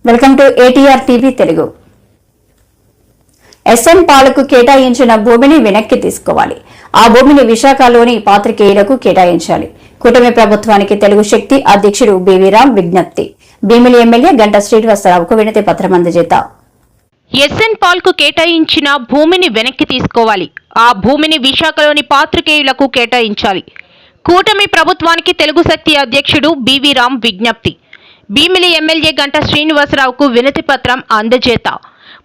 Welcome to A T R TV Telugu. S N పాలకు కేటాయించిన భూమిని వెనక్కి తీసుకోవాలి. ఆ భూమిని విశాఖలోని పాత్రికేయులకు కేటాయించాలి. కూటమి ప్రభుత్వానికి తెలుగు శక్తి అధ్యక్షుడు బీవీ రామ్ విజ్ఞప్తి. భీమిలి ఎమ్మెల్యే గంటా శ్రీనివాసరావుకు వినతి పత్రం అందజేత. ఎస్ఎన్ పాల్కు కేటాయించిన భూమిని వెనక్కి తీసుకోవాలి. ఆ భూమిని విశాఖలోని పాత్రికేయులకు కేటాయించాలి. కూటమి ప్రభుత్వానికి తెలుగు శక్తి అధ్యక్షుడు బీవీ రామ్ విజ్ఞప్తి. భీమిలి ఎమ్మెల్యే గంటా శ్రీనివాసరావుకు వినతి పత్రం అందజేత.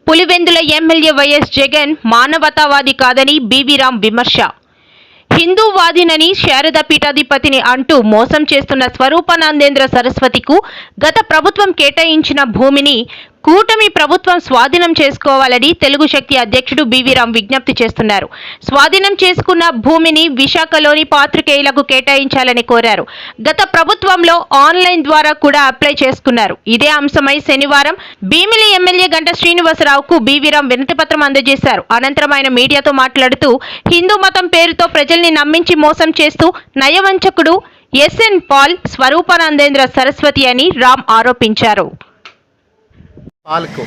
పులివెందుల ఎమ్మెల్యే వైఎస్ జగన్ మానవతావాది కాదని బీవీ రామ్ విమర్శ. హిందూవాదినని శారద పీఠాధిపతిని అంటూ మోసం చేస్తున్న స్వరూపానందేంద్ర సరస్వతికు గత ప్రభుత్వం కేటాయించిన భూమిని కూటమి ప్రభుత్వం స్వాధీనం చేసుకోవాలని తెలుగు శక్తి అధ్యక్షుడు బీవీ రామ్ విజ్ఞప్తి చేస్తున్నారు. స్వాధీనం చేసుకున్న భూమిని విశాఖలోని పాత్రికేయులకు కేటాయించాలని కోరారు. గత ప్రభుత్వంలో ఆన్లైన్ ద్వారా కూడా అప్లై చేసుకున్నారు. ఇదే అంశమై శనివారం భీమిలి ఎమ్మెల్యే గంటా శ్రీనివాసరావుకు బీవీ రామ్ వినతి పత్రం అందజేశారు. అనంతరం ఆయన మీడియాతో మాట్లాడుతూ హిందూ మతం పేరుతో ప్రజల్ని నమ్మించి మోసం చేస్తూ నయవంచకుడు ఎస్ఎన్ పాల్ స్వరూపానందేంద్ర సరస్వతి అని రామ్ ఆరోపించారు. పాలకు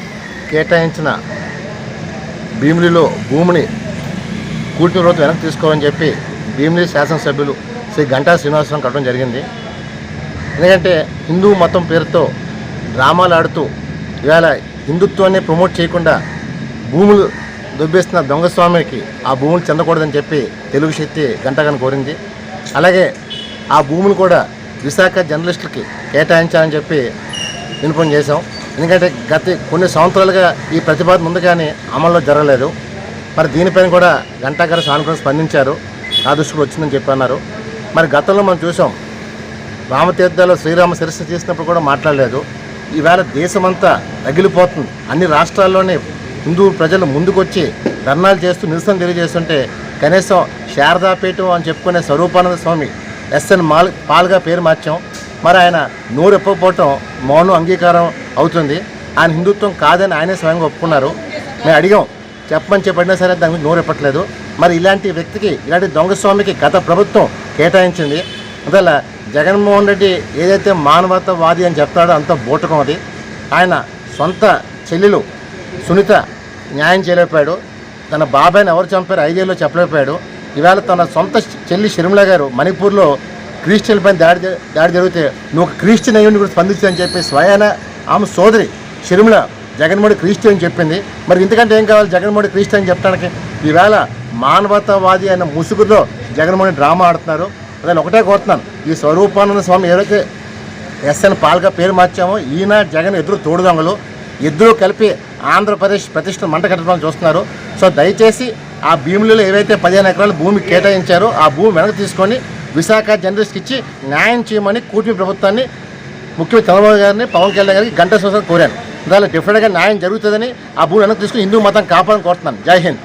కేటాయించిన భీమిలిలో భూమిని కూటమి ప్రభుత్వం వెనక్కి తీసుకోవాలని చెప్పి భీమిలి శాసనసభ్యులు శ్రీ గంటా శ్రీనివాసరావు కట్టడం జరిగింది. ఎందుకంటే హిందూ మతం పేరుతో డ్రామాలు ఆడుతూ ఇవాళ హిందుత్వాన్ని ప్రమోట్ చేయకుండా భూములు దొబ్బేస్తున్న దొంగస్వామికి ఆ భూములు చెందకూడదని చెప్పి తెలుగు శక్తి గంటగాని కోరింది. అలాగే ఆ భూములు కూడా విశాఖ జర్నలిస్టులకి కేటాయించాలని చెప్పి విన్నపం చేశాం. ఎందుకంటే గత కొన్ని సంవత్సరాలుగా ఈ ప్రతిపాదన ఉంది కానీ అమల్లో జరగలేదు. మరి దీనిపైన కూడా గంటా గారు సానుకూలంగా స్పందించారు. నా దృష్టికి వచ్చిందని చెప్పి అన్నారు. మరి గతంలో మనం చూసాం రామతీర్థాలు శ్రీరామ శిరస్సు చేసినప్పుడు కూడా మాట్లాడలేదు. ఈవేళ దేశమంతా రగిలిపోతుంది. అన్ని రాష్ట్రాల్లోనే హిందూ ప్రజలు ముందుకొచ్చి ధర్నాలు చేస్తూ నిరసన తెలియజేస్తుంటే కనీసం శారదాపీఠం అని చెప్పుకునే స్వరూపానంద స్వామి ఎస్ఎన్ పాల్గా పేరు మార్చాం. మరి ఆయన నోరు ఎప్పకపోవటం మౌనం అంగీకారం అవుతుంది. ఆయన హిందుత్వం కాదని ఆయనే స్వయంగా ఒప్పుకున్నారు. మేము అడిగాం చెప్పమని చెప్పడినా సరే దాని గురించి నోరు ఎప్పట్లేదు. మరి ఇలాంటి వ్యక్తికి ఇలాంటి దొంగస్వామికి గత ప్రభుత్వం కేటాయించింది. అందువల్ల జగన్మోహన్ రెడ్డి ఏదైతే మానవతావాది అని చెప్తాడో అంత బూటకం అది. ఆయన సొంత చెల్లెలు సునీత న్యాయం చేయలేకపోయాడు. తన బాబాయిని ఎవరు చంపారు 5 ఏళ్ళలో చెప్పలేకపోయాడు. ఈవేళ తన సొంత చెల్లి షర్మిల గారు మణిపూర్లో క్రిస్టియన్ పైన దాడి జరిగితే నువ్వు ఒక క్రిస్టియన్ అయ్యుని కూడా స్పందించని చెప్పి స్వయాన ఆమె సోదరి షర్మిల జగన్మోహన్ క్రిస్టియన్ చెప్పింది. మరి ఇంతకంటే ఏం కావాలి జగన్మోహన్ క్రిస్టియన్ చెప్పడానికి? ఈవేళ మానవతావాది అయిన ముసుగులో జగన్మోహన్ డ్రామా ఆడుతున్నారు. అదే ఒకటే కోరుతున్నాను, ఈ స్వరూపానంద స్వామి ఏదైతే ఎస్ఎన్ పాల్గా పేరు మార్చామో ఈయన జగన్ ఎదురు తోడుదొంగలు ఇద్దరు కలిపి ఆంధ్రప్రదేశ్ ప్రతిష్ట మంట కట్టడానికి చూస్తున్నారు. సో దయచేసి ఆ భీములలో ఏవైతే 15 ఎకరాల భూమి కేటాయించారో ఆ భూమి వెనక్కి తీసుకొని విశాఖ జర్నలిస్ట్కి ఇచ్చి న్యాయం చేయమని కూటమి ప్రభుత్వాన్ని ముఖ్యమంత్రి చంద్రబాబు గారిని పవన్ కళ్యాణ్ గారికి గంటా శ్రీనివాసరావు కోరాను. దానిలో డెఫినెట్గా న్యాయం జరుగుతుందని ఆ భూమి వెనక్కి తీసుకుని హిందూ మతం కాపాడని కోరుతున్నాను. జై హింద్.